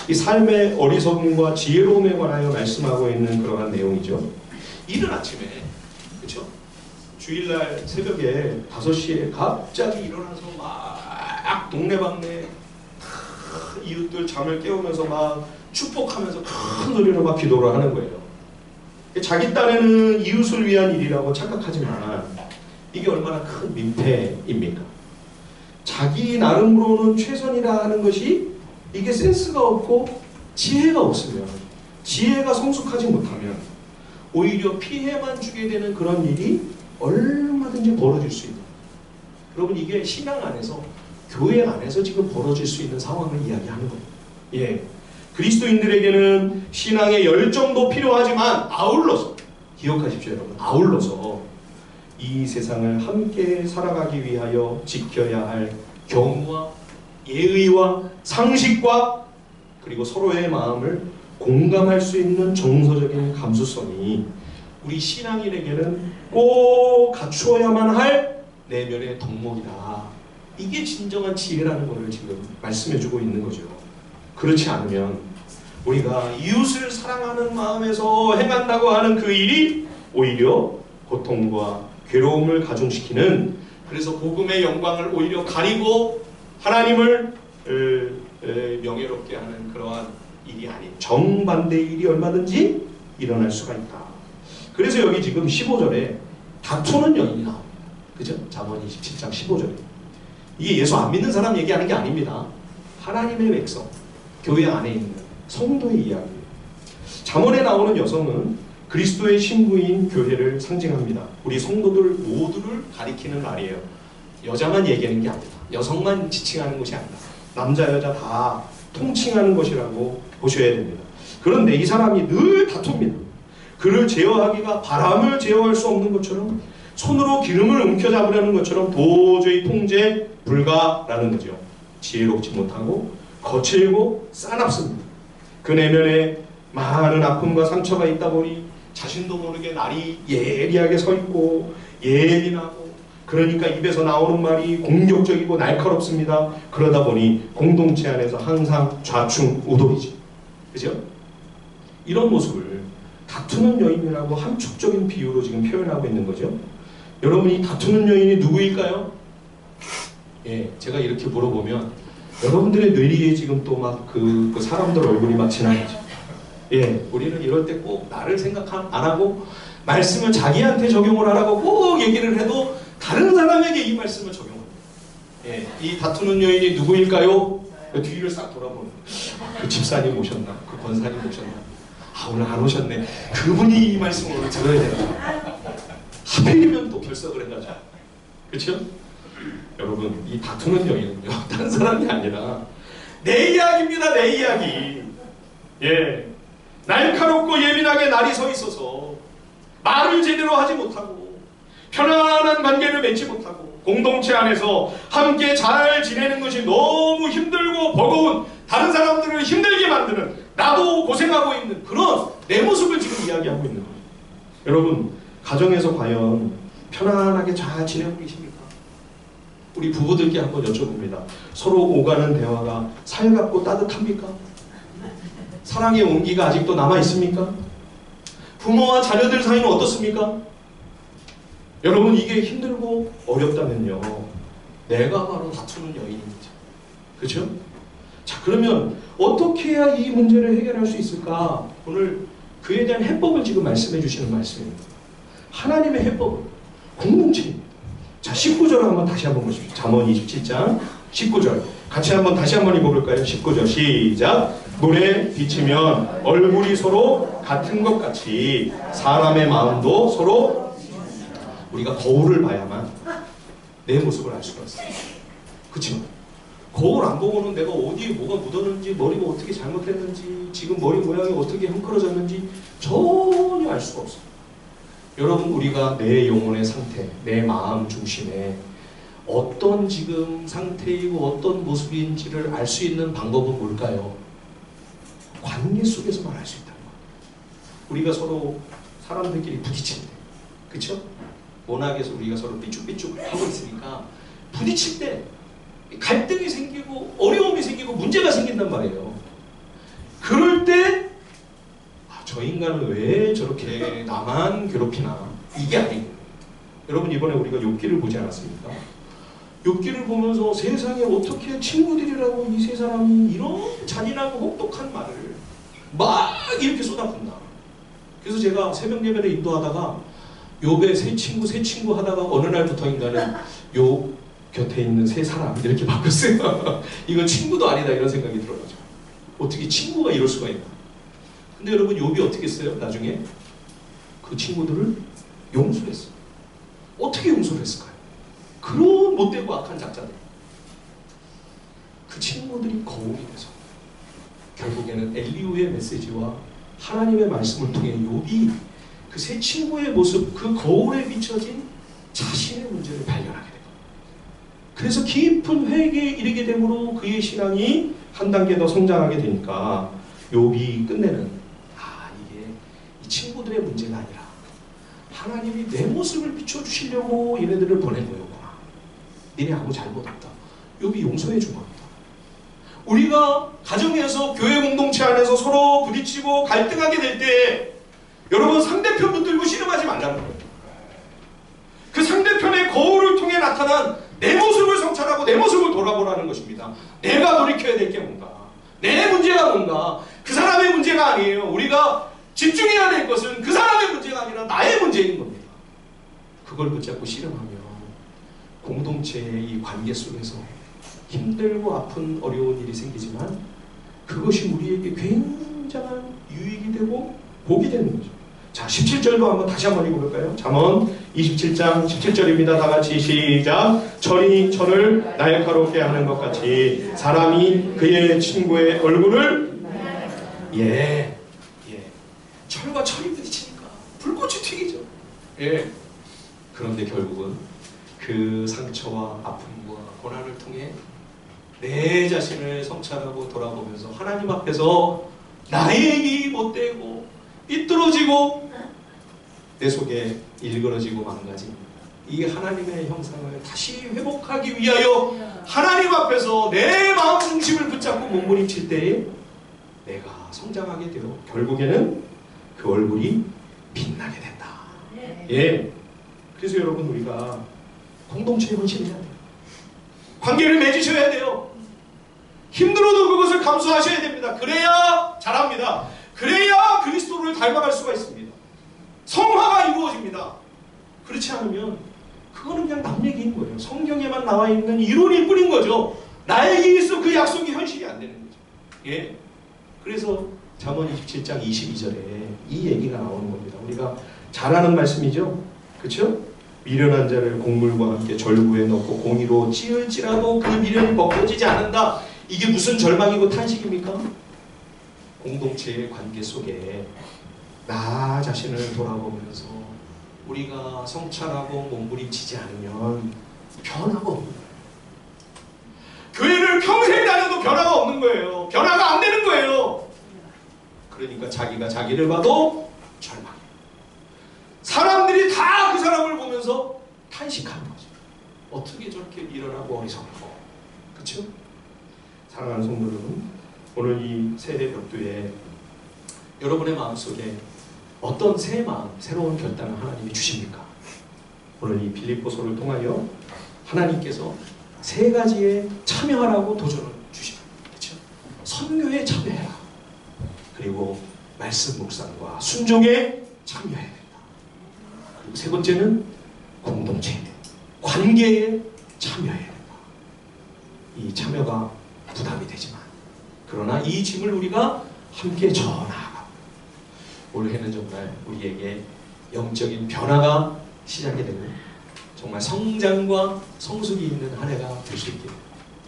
이 삶의 어리석음과 지혜로움에 관하여 말씀하고 있는 그러한 내용이죠. 이른 아침에, 그렇죠? 주일날 새벽에 5시에 갑자기 일어나서 막 동네방네 이웃들 잠을 깨우면서 막 축복하면서 큰 소리로 막 기도를 하는 거예요. 자기 딴에는 이웃을 위한 일이라고 착각하지만 이게 얼마나 큰 민폐입니까? 자기 나름으로는 최선이라 하는 것이 이게 센스가 없고 지혜가 없으면, 지혜가 성숙하지 못하면 오히려 피해만 주게 되는 그런 일이 얼마든지 벌어질 수 있는, 여러분 이게 신앙 안에서, 교회 안에서 지금 벌어질 수 있는 상황을 이야기하는 거예요. 예, 그리스도인들에게는 신앙의 열정도 필요하지만 아울러서, 기억하십시오 여러분, 아울러서 이 세상을 함께 살아가기 위하여 지켜야 할 경우와 예의와 상식과 그리고 서로의 마음을 공감할 수 있는 정서적인 감수성이 우리 신앙인에게는 꼭 갖추어야만 할 내면의 덕목이다. 이게 진정한 지혜라는 것을 지금 말씀해주고 있는 거죠. 그렇지 않으면 우리가 이웃을 사랑하는 마음에서 행한다고 하는 그 일이 오히려 고통과 괴로움을 가중시키는, 그래서 복음의 영광을 오히려 가리고 하나님을 명예롭게 하는 그러한 일이 아닌 정반대의 일이 얼마든지 일어날 수가 있다. 그래서 여기 지금 15절에 다투는 여인이 나옵니다. 그죠? 잠언 27장 15절에. 이게 예수 안 믿는 사람 얘기하는 게 아닙니다. 하나님의 백성, 교회 안에 있는 성도의 이야기예요. 잠언에 나오는 여성은 그리스도의 신부인 교회를 상징합니다. 우리 성도들 모두를 가리키는 말이에요. 여자만 얘기하는 게 아니다. 여성만 지칭하는 것이 아니다. 남자 여자 다 통칭하는 것이라고 보셔야 됩니다. 그런데 이 사람이 늘 다툽니다. 그를 제어하기가 바람을 제어할 수 없는 것처럼, 손으로 기름을 움켜잡으려는 것처럼 도저히 통제 불가라는 거죠. 지혜롭지 못하고 거칠고 싸납습니다. 그 내면에 많은 아픔과 상처가 있다 보니 자신도 모르게 날이 예리하게 서 있고 예민하고, 그러니까 입에서 나오는 말이 공격적이고 날카롭습니다. 그러다 보니 공동체 안에서 항상 좌충우돌이지. 그죠? 이런 모습을 다투는 여인이라고 함축적인 비유로 지금 표현하고 있는 거죠. 여러분이 다투는 여인이 누구일까요? 예, 제가 이렇게 물어보면 여러분들의 뇌리에 지금 또 막 그 사람들 얼굴이 막 지나가죠. 예, 우리는 이럴 때 꼭 나를 생각 안 하고 말씀을 자기한테 적용을 하라고 꼭 얘기를 해도 다른 사람에게 이 말씀을 적용합니다. 예, 이 다투는 여인이 누구일까요? 뒤를 싹 돌아보는, 그 집사님 오셨나? 그 권사님 오셨나? 아, 오늘 안 오셨네. 그분이 이 말씀을 오늘 들어야 된다. 하필이면 또 결석을 해가지고. 그렇죠? 여러분, 이 다투는 여인은요, 다른 사람이 아니라 내 이야기입니다. 내 이야기. 예, 날카롭고 예민하게 날이 서 있어서 말을 제대로 하지 못하고 편안한 관계를 맺지 못하고 공동체 안에서 함께 잘 지내는 것이 너무 힘들고 버거운, 다른 사람들을 힘들게 만드는, 나도 고생하고 있는 그런 내 모습을 지금 이야기하고 있는 거예요. 여러분, 가정에서 과연 편안하게 잘 지내고 계십니까? 우리 부부들께 한번 여쭤봅니다. 서로 오가는 대화가 살갑고 따뜻합니까? 사랑의 온기가 아직도 남아있습니까? 부모와 자녀들 사이는 어떻습니까? 여러분, 이게 힘들고 어렵다면요, 내가 바로 다투는 여인입니다. 그렇죠? 자, 그러면 어떻게 해야 이 문제를 해결할 수 있을까? 오늘 그에 대한 해법을 지금 말씀해 주시는 말씀입니다. 하나님의 해법, 공동체입니다. 자, 19절 한번 다시 한번 보십시오. 잠언 27장 19절 같이 한번 다시 한번 읽어볼까요? 19절 시작. 물에 비치면 얼굴이 서로 같은 것 같이 사람의 마음도 서로. 우리가 거울을 봐야만 내 모습을 알 수가 있어요. 그렇죠? 거울 안 보고는 내가 어디에 뭐가 묻었는지, 머리가 어떻게 잘못됐는지, 지금 머리 모양이 어떻게 헝클어졌는지 전혀 알 수가 없어요. 여러분, 우리가 내 영혼의 상태, 내 마음 중심에 어떤 지금 상태이고 어떤 모습인지를 알 수 있는 방법은 뭘까요? 관계 속에서만 알 수 있다는 거예요. 우리가 서로 사람들끼리 부딪힐 때, 그렇죠? 워낙에서 우리가 서로 삐죽삐죽 하고 있으니까 부딪힐 때 갈등이 생기고 어려움이 생기고 문제가 생긴단 말이에요. 그럴 때 저 인간은 왜 저렇게 나만 괴롭히나, 이게 아니고, 여러분 이번에 우리가 욥기를 보지 않았습니까? 욥기를 보면서 세상에 어떻게 친구들이라고 이 세 사람이 이런 잔인하고 혹독한 말을 막 이렇게 쏟아붓나. 그래서 제가 새벽 예배를 인도하다가 욥의 세 친구 하다가 어느 날부터인가는 욥 곁에 있는 세 사람 이렇게 바꿨어요. 이건 친구도 아니다 이런 생각이 들어가지고, 어떻게 친구가 이럴 수가 있나. 근데 여러분, 욥이 어떻게 했어요? 나중에 그 친구들을 용서했어요. 어떻게 용서를 했을까요? 그런 못되고 악한 작자들, 그 친구들이 거울이 돼서 결국에는 엘리후의 메시지와 하나님의 말씀을 통해 욥이 그 세 친구의 모습, 그 거울에 비춰진 자신의 문제를 발견하게 됩니다. 그래서 깊은 회개에 이르게 되므로 그의 신앙이 한 단계 더 성장하게 되니까 욥이 끝내는, 이게 이 친구들의 문제가 아니라 하나님이 내 모습을 비춰주시려고 얘네들을 보낸 거였구나. 니네 아무 잘못 없다. 욥이 용서해 준 겁니다. 우리가 가정에서 교회 공동체 안에서 서로 부딪히고 갈등하게 될 때 여러분, 상대편 붙들고 씨름하지 말라는 거예요. 그 상대편의 거울을 통해 나타난 내 모습을 성찰하고 내 모습을 돌아보라는 것입니다. 내가 돌이켜야 될 게 뭔가, 내 문제가 뭔가, 그 사람의 문제가 아니에요. 우리가 집중해야 될 것은 그 사람의 문제가 아니라 나의 문제인 겁니다. 그걸 붙잡고 씨름하면 공동체의 이 관계 속에서 힘들고 아픈 어려운 일이 생기지만 그것이 우리에게 굉장한 유익이 되고 복이 되는 거죠. 자, 17절도 한번 다시 한번 읽어볼까요? 잠언 27장 17절입니다. 다 같이 시작. 철이 철을 날카롭게 하는 것 같이 사람이 그의 친구의 얼굴을 철과 철이 부딪히니까 불꽃이 튀기죠. 그런데 결국은 그 상처와 아픔과 고난을 통해 내 자신을 성찰하고 돌아보면서 하나님 앞에서 나의 일이 못되고 삐뚤어지고 내 속에 일그러지고 망가진 이 하나님의 형상을 다시 회복하기 위하여 하나님 앞에서 내 마음 중심을 붙잡고 몸부림칠 때에 내가 성장하게 되어 결국에는 그 얼굴이 빛나게 된다. 그래서 여러분, 우리가 공동체에 헌신해야 돼요. 관계를 맺으셔야 돼요. 힘들어도 그것을 감수하셔야 됩니다. 그래야 잘합니다. 그래야 그리스도를 닮아갈 수가 있습니다. 성화가 이루어집니다. 그렇지 않으면 그거는 그냥 남 얘기인 거예요. 성경에만 나와 있는 이론일 뿐인 거죠. 나에게 있어 그 약속이 현실이 안 되는 거죠. 그래서 잠언 27장 22절에 이 얘기가 나오는 겁니다. 우리가 잘 아는 말씀이죠. 그렇죠? 미련한 자를 곡물과 함께 절구에 넣고 공의로 찌을지라도 그 미련이 벗겨지지 않는다. 이게 무슨 절망이고 탄식입니까? 공동체의 관계 속에 나 자신을 돌아보면서 우리가 성찰하고 몸부림치지 않으면 변화가 없는 거예요. 교회를 평생 다녀도 변화가 없는 거예요. 변화가 안 되는 거예요. 그러니까 자기가 자기를 봐도 절망해요. 사람들이 다 그 사람을 보면서 탄식하는 거죠. 어떻게 저렇게 미련하고 어리석고. 그렇죠? 사랑하는 성도 여러분, 오늘 이 세례 벽두에 여러분의 마음속에 어떤 새 마음, 새로운 결단을 하나님이 주십니까? 오늘 이 빌립보서를 통하여 하나님께서 세 가지에 참여하라고 도전을 주십니다. 그렇죠? 선교에 참여해라. 그리고 말씀 묵상과 순종에 참여해야 된다. 그리고 세 번째는 공동체, 관계에 참여해야 된다. 이 참여가 부담이 되지만 그러나 이 짐을 우리가 함께 져나가고 올해는 정말 우리에게 영적인 변화가 시작이 되고 정말 성장과 성숙이 있는 한 해가 될 수 있게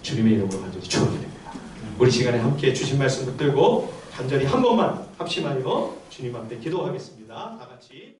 주님의 이름으로 간절히 축원드립니다. 우리 시간에 함께 주신 말씀 붙들고 간절히 한 번만 합심하여 주님 앞에 기도하겠습니다. 다 같이.